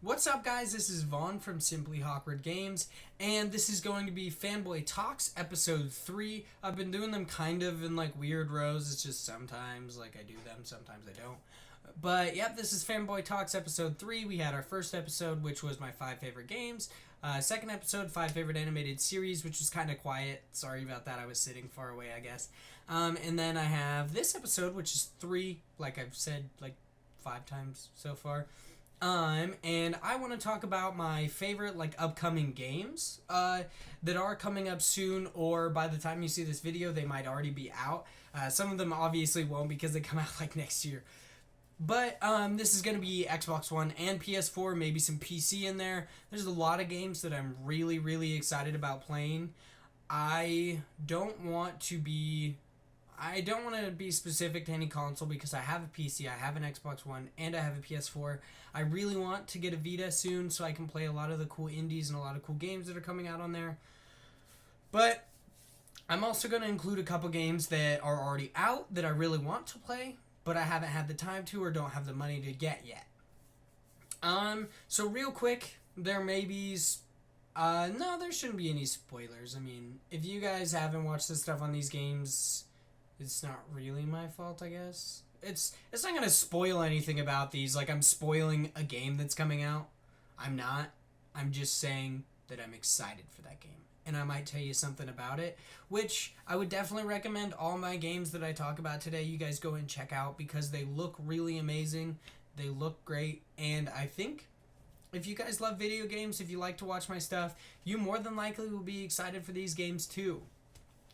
What's up, guys? This is Vaughn from Simply Hawkward Games, and this is going to be Fanboy Talks Episode 3. I've been doing them kind of in like weird rows. It's just sometimes like I do them, sometimes I don't. But yep, this is Fanboy Talks Episode 3. We had our first episode, which was my 5 favorite games. Second episode, 5 favorite animated series, which was kind of quiet. Sorry about that. I was sitting far away, I guess. And then I have this episode, which is 3, like I've said like 5 times so far. And I want to talk about my favorite like upcoming games that are coming up soon, or by the time you see this video, they might already be out. Some of them obviously won't because they come out like next year. But this is going to be Xbox One and PS4, maybe some PC in there. There's a lot of games that I'm really, really excited about playing. I don't want to be I don't want to be specific to any console because I have a PC, I have an Xbox One, and I have a PS4. I really want to get a Vita soon so I can play a lot of the cool indies and a lot of cool games that are coming out on there. But I'm also going to include a couple games that are already out that I really want to play, but I haven't had the time to or don't have the money to get yet. So real quick, there may be... no, there shouldn't be any spoilers. I mean, if you guys haven't watched the stuff on these games... It's not really my fault, I guess. It's not gonna spoil anything about these. Like, I'm spoiling a game that's coming out. I'm not. I'm just saying that I'm excited for that game. And I might tell you something about it, which I would definitely recommend all my games that I talk about today you guys go and check out because they look really amazing. They look great. And I think if you guys love video games, if you like to watch my stuff, you more than likely will be excited for these games too.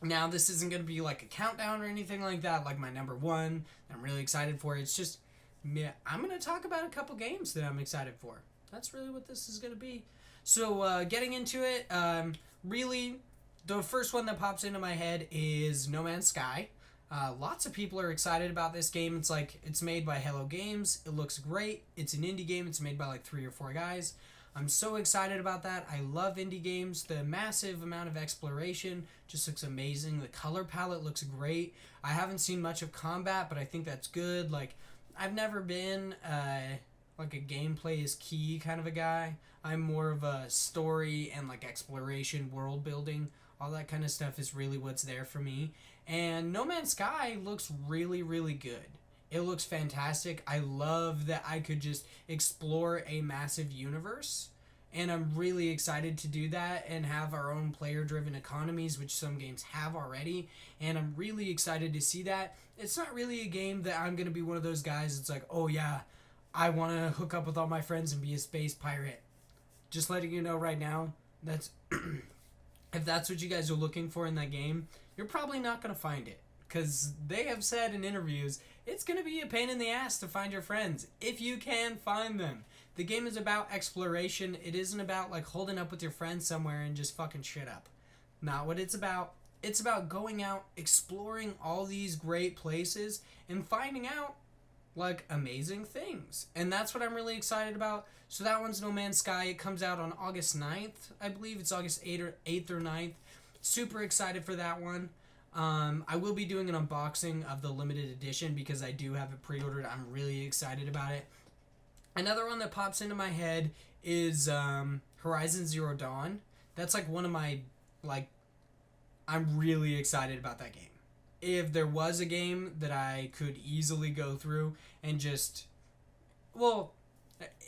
Now, this isn't going to be like a countdown or anything like that, like my number one I'm really excited for. It's just, I'm going to talk about a couple games that I'm excited for. That's really what this is going to be. So, getting into it, really, the first one that pops into my head is No Man's Sky. Lots of people are excited about this game. It's made by Hello Games. It looks great. It's an indie game. It's made by like 3 or 4 guys. I'm so excited about that. I love indie games. The massive amount of exploration just looks amazing. The color palette looks great. I haven't seen much of combat, but I think that's good. Like, I've never been like a gameplay is key kind of a guy. I'm more of a story and like exploration, world building. All that kind of stuff is really what's there for me. And No Man's Sky looks really, really good. It looks fantastic. I love that I could just explore a massive universe. And I'm really excited to do that and have our own player-driven economies, which some games have already. And I'm really excited to see that. It's not really a game that I'm going to be one of those guys that's like, oh yeah, I want to hook up with all my friends and be a space pirate. Just letting you know right now, that's if that's what you guys are looking for in that game, you're probably not going to find it. Because they have said in interviews, it's going to be a pain in the ass to find your friends, if you can find them. The game is about exploration. It isn't about like holding up with your friends somewhere and just fucking shit up. Not what it's about. It's about going out, exploring all these great places, and finding out like amazing things. And that's what I'm really excited about. So that one's No Man's Sky. It comes out on August 9th, I believe. It's August 8th or 9th. Super excited for that one. I will be doing an unboxing of the limited edition because I do have it pre-ordered. I'm really excited about it. Another one that pops into my head is Horizon Zero Dawn. That's like one of my, like, I'm really excited about that game. If there was a game that I could easily go through and just, well,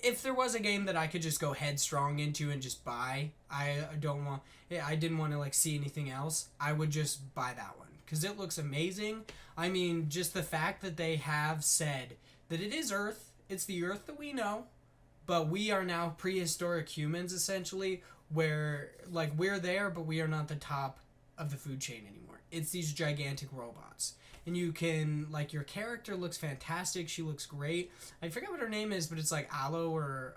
if there was a game that I could just go headstrong into and just buy, I didn't want to like see anything else, I would just buy that one because it looks amazing. I mean, just the fact that they have said that it is Earth, it's the Earth that we know, but we are now prehistoric humans essentially, where like we're there, but we are not the top of the food chain anymore. It's these gigantic robots. And you can, like, your character looks fantastic. She looks great. I forget what her name is, but it's like Aloe or...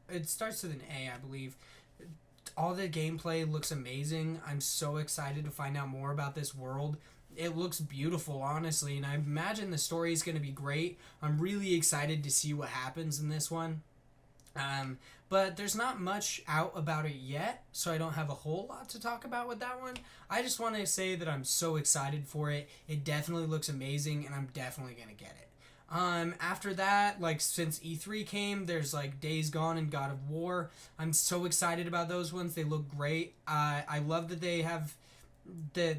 It starts with an A, I believe. All the gameplay looks amazing. I'm so excited to find out more about this world. It looks beautiful, honestly, and I imagine the story is going to be great. I'm really excited to see what happens in this one. But there's not much out about it yet, so I don't have a whole lot to talk about with that one. I just want to say that I'm so excited for it. It definitely looks amazing, and I'm definitely going to get it. After that, like since E3 came, there's like Days Gone and God of War. I'm so excited about those ones. They look great. I love that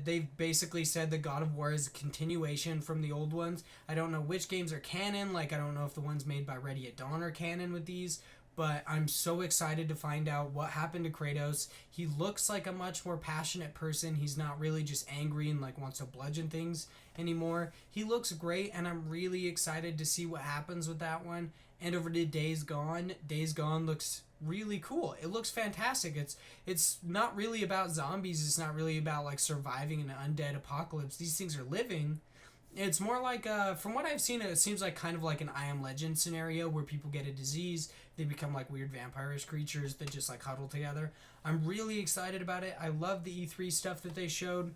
they've basically said that God of War is a continuation from the old ones. I don't know which games are canon. Like I don't know if the ones made by Ready at Dawn are canon with these. But I'm so excited to find out what happened to Kratos. He looks like a much more passionate person. He's not really just angry and like wants to bludgeon things anymore. He looks great, and I'm really excited to see what happens with that one. And over to Days Gone. Days Gone looks really cool. It looks fantastic. It's not really about zombies. It's not really about like surviving an undead apocalypse. These things are living. It's more like, from what I've seen, it seems like kind of like an I Am Legend scenario where people get a disease, they become like weird vampirish creatures that just like huddle together. I'm really excited about it. I love the E3 stuff that they showed.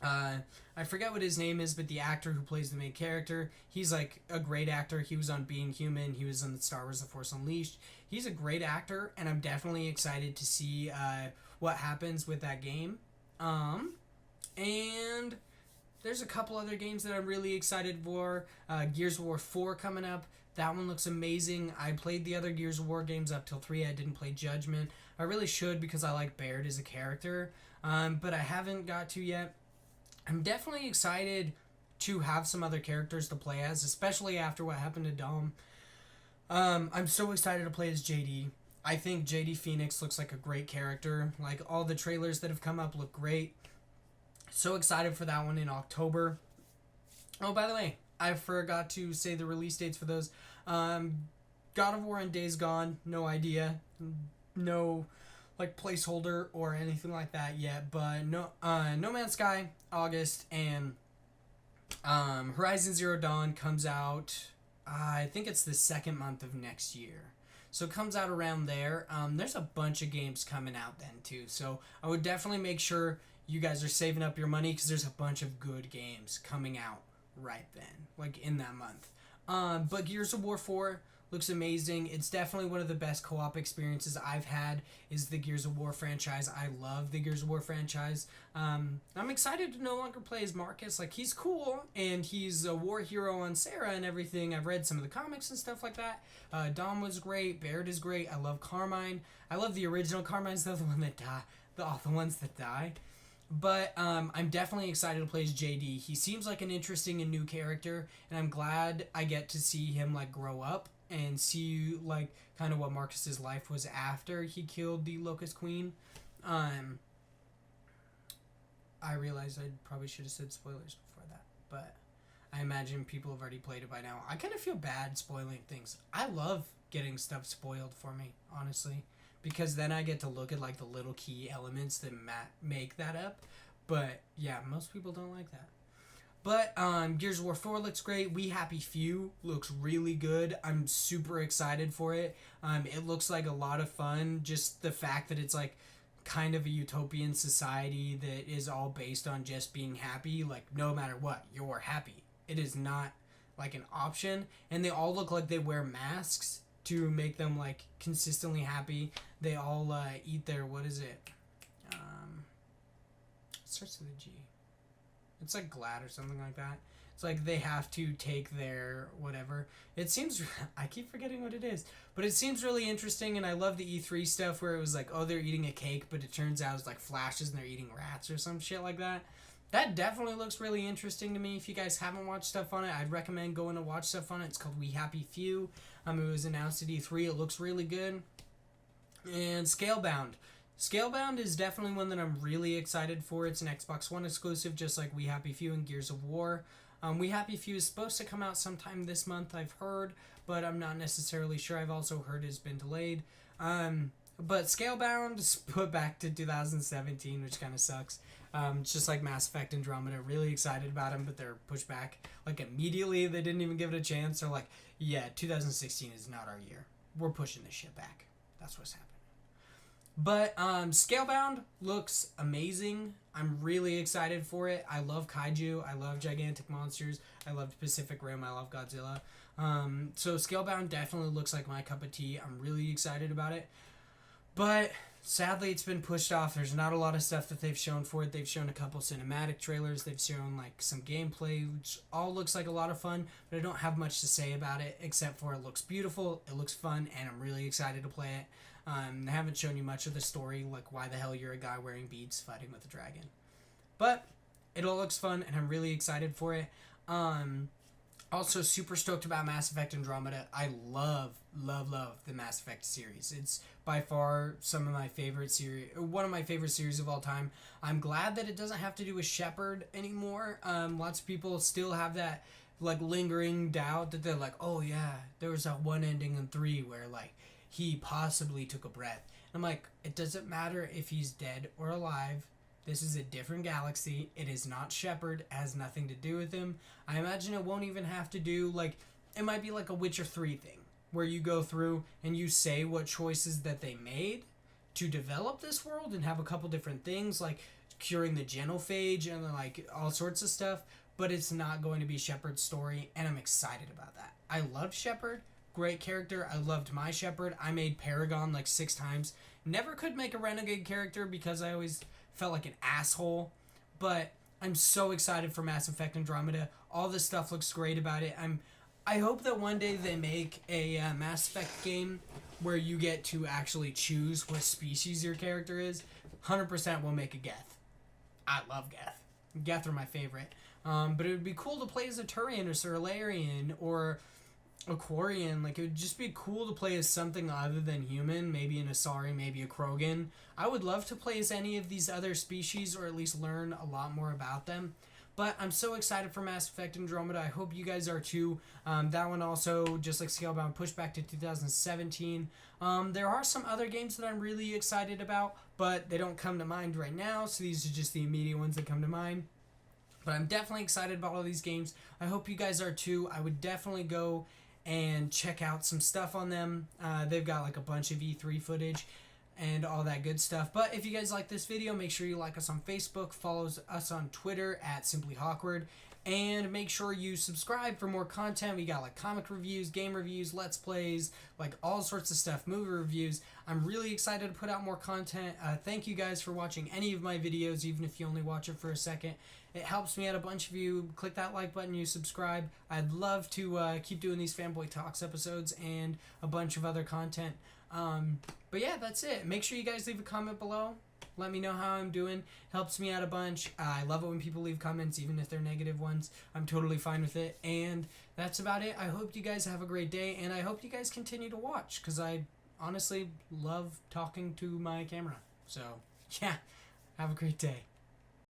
I forget what his name is, but the actor who plays the main character, he's like a great actor. He was on Being Human. He was on Star Wars The Force Unleashed. He's a great actor, and I'm definitely excited to see what happens with that game. And there's a couple other games that I'm really excited for. Gears of War 4 coming up. That one looks amazing. I played the other Gears of War games up till 3. I didn't play Judgment. I really should because I like Baird as a character. But I haven't got to yet. I'm definitely excited to have some other characters to play as, especially after what happened to Dom. I'm so excited to play as JD. I think JD Phoenix looks like a great character. Like, all the trailers that have come up look great. So excited for that one in October. Oh, by the way, I forgot to say the release dates for those. God of War and Days Gone, no idea. No, like, placeholder or anything like that yet. But No Man's Sky, August, and Horizon Zero Dawn comes out, I think it's the second month of next year. So it comes out around there. There's a bunch of games coming out then, too. So I would definitely make sure you guys are saving up your money because there's a bunch of good games coming out right then, like in that month. But Gears of War 4 looks amazing. It's definitely one of the best co-op experiences I've had is the Gears of War franchise. I love the Gears of War franchise. I'm excited to no longer play as Marcus. Like, he's cool, and he's a war hero on Sarah and everything. I've read some of the comics and stuff like that. Dom was great. Baird is great. I love Carmine. I love the original Carmines, though, the one that die. The ones that die. But I'm definitely excited to play as JD. He seems like an interesting and new character, and I'm glad I get to see him like grow up and see like kind of what Marcus's life was after he killed the Locust Queen. I realized I probably should have said spoilers before that, but I imagine people have already played it by now. I kind of feel bad spoiling things. I love getting stuff spoiled for me, honestly. Because then I get to look at like the little key elements that make that up. But yeah, most people don't like that. But Gears of War 4 looks great. We Happy Few looks really good. I'm super excited for it. It looks like a lot of fun. Just the fact that it's like kind of a utopian society that is all based on just being happy. Like, no matter what, you're happy. It is not like an option. And they all look like they wear masks to make them like consistently happy. They all eat their, what is it? It starts with a G. It's like GLAD or something like that. It's like they have to take their whatever. It seems, I keep forgetting what it is, but it seems really interesting, and I love the E3 stuff where it was like, oh, they're eating a cake, but it turns out it's like flashes and they're eating rats or some shit like that. That definitely looks really interesting to me. If you guys haven't watched stuff on it, I'd recommend going to watch stuff on it. It's called We Happy Few. It was announced at E3. It looks really good. And Scalebound. Scalebound is definitely one that I'm really excited for. It's an Xbox One exclusive, just like We Happy Few and Gears of War. We Happy Few is supposed to come out sometime this month, I've heard, but I'm not necessarily sure. I've also heard it's been delayed. But Scalebound is put back to 2017, which kind of sucks. It's just like Mass Effect Andromeda. Really excited about them, but they're pushed back like immediately. They didn't even give it a chance. They're like, yeah, 2016 is not our year. We're pushing this shit back. That's what's happening. But Scalebound looks amazing. I'm really excited for it. I love kaiju. I love gigantic monsters. I love Pacific Rim. I love Godzilla. So Scalebound definitely looks like my cup of tea. I'm really excited about it. But sadly, it's been pushed off. There's not a lot of stuff that they've shown for it. They've shown a couple cinematic trailers. They've shown like some gameplay, which all looks like a lot of fun. But I don't have much to say about it except for it looks beautiful, it looks fun, and I'm really excited to play it. They haven't shown you much of the story, like why the hell you're a guy wearing beads fighting with a dragon. But it all looks fun, and I'm really excited for it. Also, super stoked about Mass Effect Andromeda. I love the Mass Effect series. It's by far one of my favorite series of all time. I'm glad that it doesn't have to do with Shepard anymore. Lots of people still have that like lingering doubt that they're like, oh yeah, there was that one ending in 3 where like he possibly took a breath. I'm like, it doesn't matter if he's dead or alive. This is a different galaxy. It is not Shepard. It has nothing to do with him. I imagine it won't even have to do, like, it might be like a Witcher 3 thing, where you go through and you say what choices that they made to develop this world and have a couple different things, like curing the genophage and, like, all sorts of stuff, but it's not going to be Shepard's story, and I'm excited about that. I love Shepard. Great character. I loved my Shepard. I made Paragon, like, 6 times. Never could make a Renegade character because I always felt like an asshole, but I'm so excited for Mass Effect Andromeda. All this stuff looks great about it. I hope that one day they make a Mass Effect game where you get to actually choose what species your character is. 100% will make a Geth. I love Geth. Geth are my favorite. But it would be cool to play as a Turian or Cerularian or Aquarian. Like, it would just be cool to play as something other than human, maybe an Asari, maybe a Krogan. I would love to play as any of these other species, or at least learn a lot more about them. But I'm so excited for Mass Effect Andromeda. I hope you guys are too. That one also, just like Scalebound, pushed back to 2017. There are some other games that I'm really excited about, but they don't come to mind right now, so these are just the immediate ones that come to mind. But I'm definitely excited about all these games. I hope you guys are too. I would definitely go and check out some stuff on them. They've got like a bunch of E3 footage and all that good stuff. But if you guys like this video, make sure you like us on Facebook, follow us on Twitter at Simply Hawkward, and make sure you subscribe for more content. We got like comic reviews, game reviews, let's plays, like all sorts of stuff, movie reviews. I'm really excited to put out more content. Thank you guys for watching any of my videos, even if you only watch it for a second. It helps me out a bunch of you. Click that like button, you subscribe. I'd love to keep doing these Fanboy Talks episodes and a bunch of other content. But yeah, that's it. Make sure you guys leave a comment below. Let me know how I'm doing. Helps me out a bunch. I love it when people leave comments, even if they're negative ones. I'm totally fine with it. And that's about it. I hope you guys have a great day, and I hope you guys continue to watch, because I honestly love talking to my camera. So, yeah, have a great day.